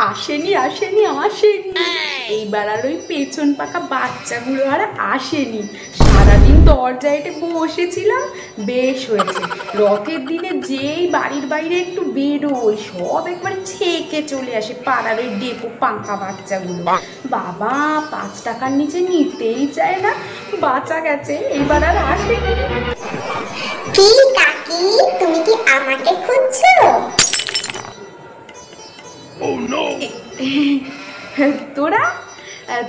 আসেনি আসেনি আসেনি, এইবার আর ওই পেছন পাকা বাচ্চাগুলো আর আসেনি। সারাদিন দরজায় বসেছিলাম, বেশ হয়েছে। রথের দিনে যেই বাড়ির বাইরে একটু বেরোয় সব একবার ছেকে চলে আসে পাড়ার ওই ডেপো পাঙ্কা বাচ্চাগুলো। বাবা 5 টাকার নিচে নিতেই চায় না, বাঁচা গেছে, এবার আর আসেনি। কি কাকি, তুমি কি আমাকে খুঁজছো? তোরা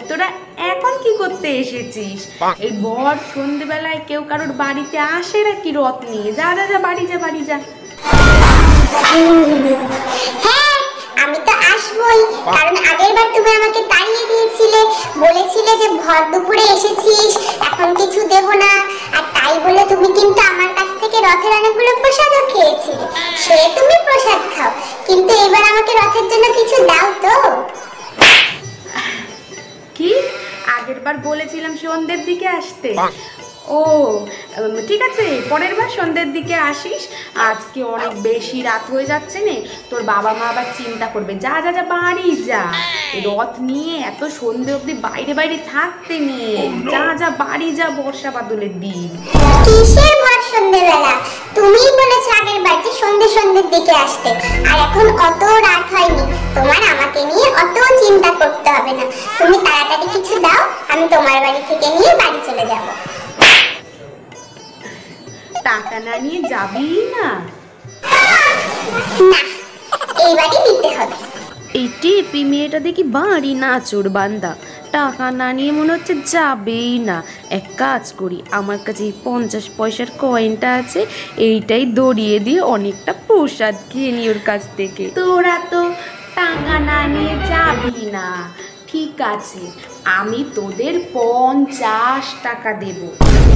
তোরা এখন কি করতে এসেছিস? এই বর সন্ধ্যেবেলায় কেউ কারোর বাড়িতে আসে নাকি রথ নিয়ে? যা যা যা, বাড়ি যা, বাড়ি যা। হ্যাঁ, আমি তো আসবই, কারণ আগেরবার তুমি আমাকে তাড়িয়ে দিয়েছিলে, বলেছিলে যে ভর দুপুরে এসেছিস, এখন কিছু দেব না, আর তাই বলে তুমি কিন্তু আমার কাছ থেকে রথের অনেকগুলো প্রসাদও খেয়েছিলে। সে তুমি প্রসাদ খাও, কিন্তু এবার আমাকে রথের জন্য কিছু দাও তো। কি আগের বার বলেছিলাম সন্ধ্যের দিকে আসতে? ও ঠিক আছে, পরের বার সন্ধ্যের দিকে আসিস। আজকে অনেক বেশি রাত হয়ে যাচ্ছে নে, তোর বাবা মা আবার চিন্তা করবে। যা যা যা, বাড়ি যা, রথ নিয়ে এত সন্ধ্যে অবধি বাইরে বাইরে থাকতে নিয়ে যা যা, বাড়ি যা, বর্ষা বাদলের দিন। কিসের ভর সন্ধ্যেবেলা? তুমিই বলেছো আগের বার যে সন্ধ্যের দিকে আসতে, আর এখন অত রাত হয়নি, তোমার আমাকে নিয়ে অত চিন্তা করতে হবে না। তুমি তাড়াতাড়ি কিছু দাও, আমি তোমার বাড়ি থেকে নিয়ে বাড়ি চলে যাব। টাকা না নিয়ে যাবি না? না, এইবারই দিতে হবে। এই টেপি মেয়েটা দেখি বাড়ি নাচোর বান্দা, টাকা না নিয়ে মনে হচ্ছে যাবেই না। এক কাজ করি, আমার কাছে এই 50 পয়সার কয়েনটা আছে, এইটাই দড়িয়ে দিয়ে অনেকটা প্রসাদ খেয়ে নি ওর কাছ থেকে। তোরা তো টাকা না নিয়ে যাবি না, ঠিক আছে, আমি তোদের 50 টাকা দেব।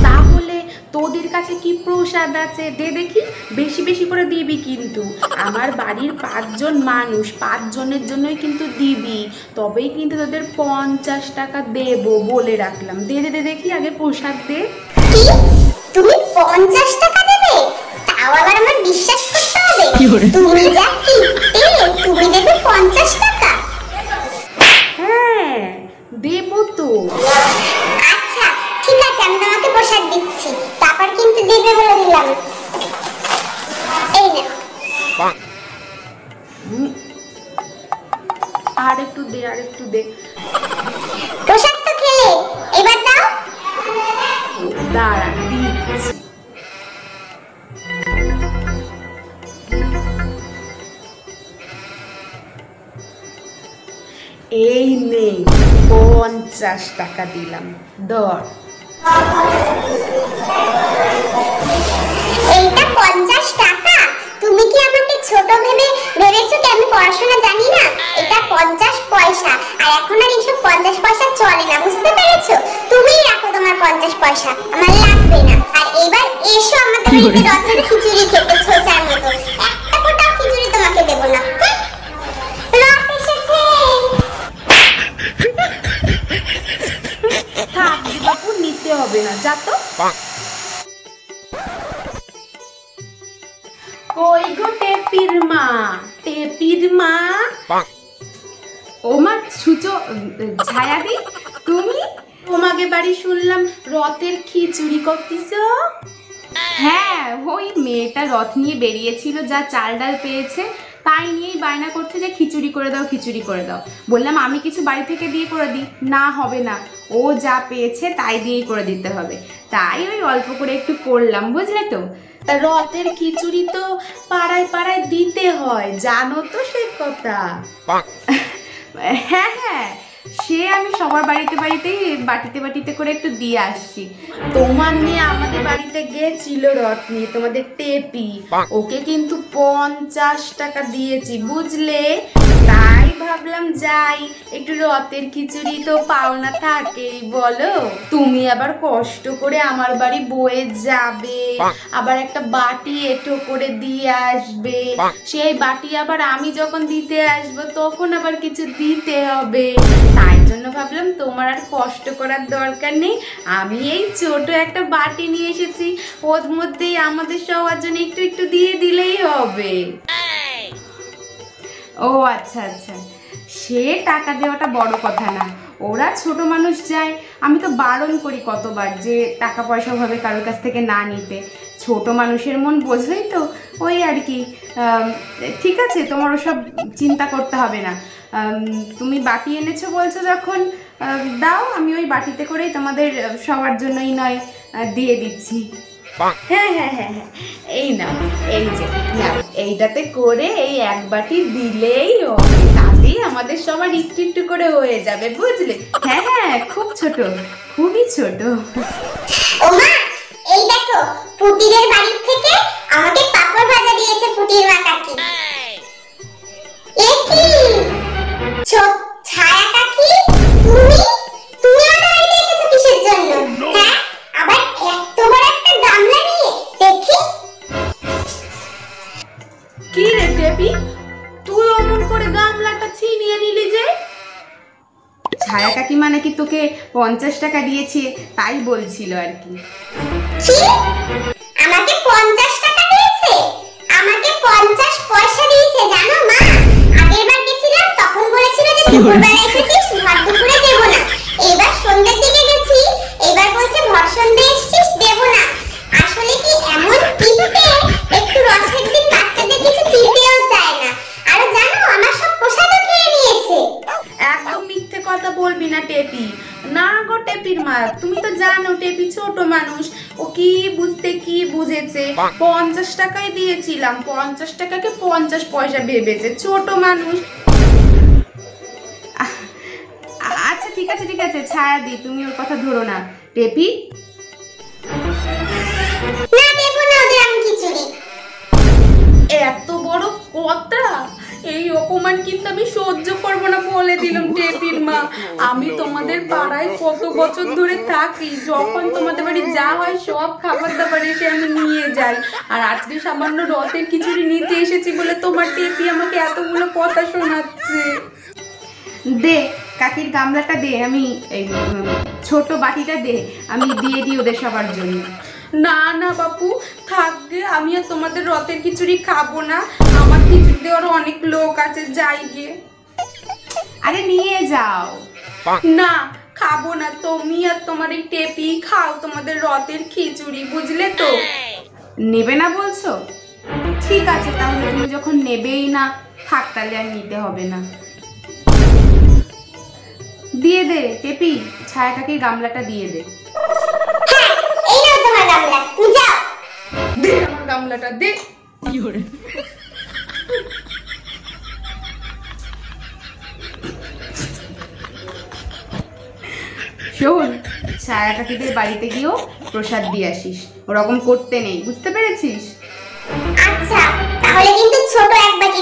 তাহলে তোদের কাছে কি প্রসাদ আছে দে দেখি, বেশি বেশি করে দিবি কিন্তু। আমার বাড়ির 5 জন মানুষ, 5 জনের জন্যই কিন্তু দিবি, তবেই কিন্তু তোদের 50 টাকা দেব, বলে রাখলাম। দে দে দে দেখি, আগে প্রসাদ দে। কি, তুমি 50 টাকা দেবে? তাও আবার আমার বিশ্বাস করতে হবে? তুমি যা কিপটে, তুমি দেবে 50 টাকা? হ্যাঁ দেব তো। আচ্ছা ঠিক আছে, আমি তোমাকে প্রসাদ দিচ্ছি, তারপর কিন্তু দেবে বলে দিলাম। এই না, আর একটু দে, আর একটু দে। প্রসাদ তো খেলে, এবার দাও। দাঁড়া দিচ্ছি। এই নে 50 টাকা দিলাম, ধর। এইটা 50 টাকা? তুমি কি আমাকে ছোট ভেবেছো কি আমি পড়াশোনা জানি না? এটা 50 পয়সা, আর এখন আর এইসব 50 পয়সা চলে না, বুঝতে পেরেছো? তুমিই রাখো তোমার 50 পয়সা, আমার লাগবে না। আর এবার এসো আমাদের বাড়িতে রথের খিচুড়ি খেতে, ছোচার মতো। একটা ফোঁটাও খিচুড়ি তোমাকে দেবো না। রথ এসেছে। থাক বাপু, নিতে হবে না, যা তো। কই গো টেপির মা, টেপির মা। ও মা সুচো, ছায়াদি তুমি? তোমাকে বাড়ি শুনলাম রথের খিচুড়ি করতেছ। হ্যাঁ, ওই মেয়েটা রথ নিয়ে বেরিয়েছিল, যা চাল ডাল পেয়েছে তাই নিয়েই বায়না করছে যে খিচুড়ি করে দাও, খিচুড়ি করে দাও। বললাম আমি কিছু বাড়ি থেকে দিয়ে করে দিই, না হবে না, ও যা পেয়েছে তাই দিয়েই করে দিতে হবে। তাই ওই অল্প করে একটু করলাম, বুঝলে তো। তা রথের খিচুড়ি তো পাড়ায় পাড়ায় দিতে হয়, জানো তো সে কথা। হ্যাঁ হ্যাঁ, সে আমি সবার বাড়িতে বাড়িতেই বাটিতে বাটিতে করে একটু দিয়ে আসছি। তোমার মেয়ে আমাদের বাড়িতে গিয়েছিল রথ নিয়ে, তোমাদের টেপি, ওকে কিন্তু 50 টাকা দিয়েছি, বুঝলে। তাই ভাবলাম যাই, একটু রথের খিচুড়ি তো পাওনা থাকেই বলো। তুমি আবার কষ্ট করে আমার বাড়ি বয়ে যাবে, আবার একটা বাটি এঁটো করে দিয়ে আসবে, সেই বাটি আবার আমি যখন দিতে আসবো তখন আবার কিছু দিতে হবে। তাই জন্য ভাবলাম তোমার আর কষ্ট করার দরকার নেই, আমি এই ছোট একটা বাটি নিয়ে এসেছি, ওর মধ্যেই আমাদের সবার জন্য একটু একটু দিয়ে দিলেই হবে। ও আচ্ছা আচ্ছা, সে টাকা দেওয়াটা বড় কথা না, ওরা ছোট মানুষ যায়, আমি তো বারণ করি কতবার যে টাকা পয়সা ভাবে কারোর কাছ থেকে না নিতে। ছোট মানুষের মন বোঝোই তো, ওই আর কি। ঠিক আছে, তোমার ওসব চিন্তা করতে হবে না। তুমি বাটি এনেছো বলছো যখন, দাও, আমি ওই বাটিতে করেই তোমাদের সবার জন্যই নয় দিয়ে দিচ্ছি। হ্যাঁ হ্যাঁ হ্যাঁ হ্যাঁ, এই নাও, এই যে নাও, এইটাতে করে এই এক বাটি দিলেই হবে, তাতেই আমাদের সবার একটু একটু করে হয়ে যাবে, বুঝলে? হ্যাঁ হ্যাঁ, খুব ছোট, খুবই ছোট। ওমা, এই দেখো, পুটিদের বাড়ি থেকে আমাকে পাপড় ভাজা দিয়েছে পুটির মা কাকি। এ কি? ছায়া কাকি, তুমি তুমি আমাদের বাড়িতে এসেছো কিসের জন্য? হ্যাঁ, আবার এত বড় একটা গামলা নিয়ে, দেখি। কি রে টেপি, তুই অমন করে গামলাটা ছিনিয়ে নিলি যে? ছায়া কাকিমা নাকি তোকে 50 টাকা দিয়েছে, তাই বলছিল আর কি। কি? আমাকে 50 টাকা দিয়েছে? আমাকে 50 পয়সা দিয়েছে জানো মা? আগেরবার গেছিলাম তখন বলেছিল যে দুপুরবেলা এসেছিস, ভর দুপুরে দেব না। এবার সন্ধ্যের দিকে গেছি, এবার বলছে ভর সন্ধ্যে এসেছিস, দেব না। আসলে কি এমন কিপটে, একটু রসের দিন বাচ্চাদের কিছু দিতেও চায় না। আর জানো, আমার সব প্রসাদও খেয়ে নিয়েছে। একদম মিথ্যে কথা বলবি না টেপি। না গো টেপির মা, তুমি তো জানো টেপি ছোট মানুষ, ও কি বুঝতে কি বুঝেছে। 50 টাকাই দিয়েছিলাম, 50 টাকাকে 50 পয়সা ভেবেছে, ছোট মানুষ। আচ্ছা ঠিক আছে ঠিক আছে, ছায়া দি, তুমি ওর কথা ধরো না। টেপি, না, দেব না ওদের আমি খিচুড়ি। এত বড় কথা, এই অপমান কিন্তু আমি সহ্য করবো না বলে দিলাম টেপির মা। আমি তোমাদের পাড়ায় কত বছর ধরে থাকি, যখন তোমাদের বাড়ি যা হয় সব খাবার দাবার এসে আমি নিয়ে যাই, আর আজকে সামান্য রথের খিচুড়ি নিতে এসেছি বলে তোমার টেপি আমাকে এতগুলো কথা শোনাচ্ছে। দে কাকির গামলাটা দে, আমি এই ছোট বাটিটা দে, আমি দিয়ে দিই ওদের সবার জন্য। না না বাপু, থাকবে, আমি আর তোমাদের রথের খিচুড়ি খাবো না, আমার খিচুড়ি দেওয়ার অনেক লোক আছে, যাই গিয়ে। আরে নিয়ে যাও। না খাবো না, তুমি আর তোমার এই টেপি খাও তোমাদের রথের খিচুড়ি, বুঝলে তো? নেবে না বলছো? ঠিক আছে, তাহলে তুমি যখন নেবেই না, থাক, তাহলে আর নিতে হবে না। দিয়ে দে টেপি, ছায়া কাকির গামলাটা দিয়ে দে। হ্যাঁ, এই নাও তোমার গামলা, তুমি যাও। দে আমার গামলাটা দে। শোন, ছায়া কাকিদের বাড়িতে গিয়েও প্রসাদ দিয়ে আসিস, ওরকম করতে নেই, বুঝতে পেরেছিস? আচ্ছা, তাহলে কিন্তু ছোট এক বাটি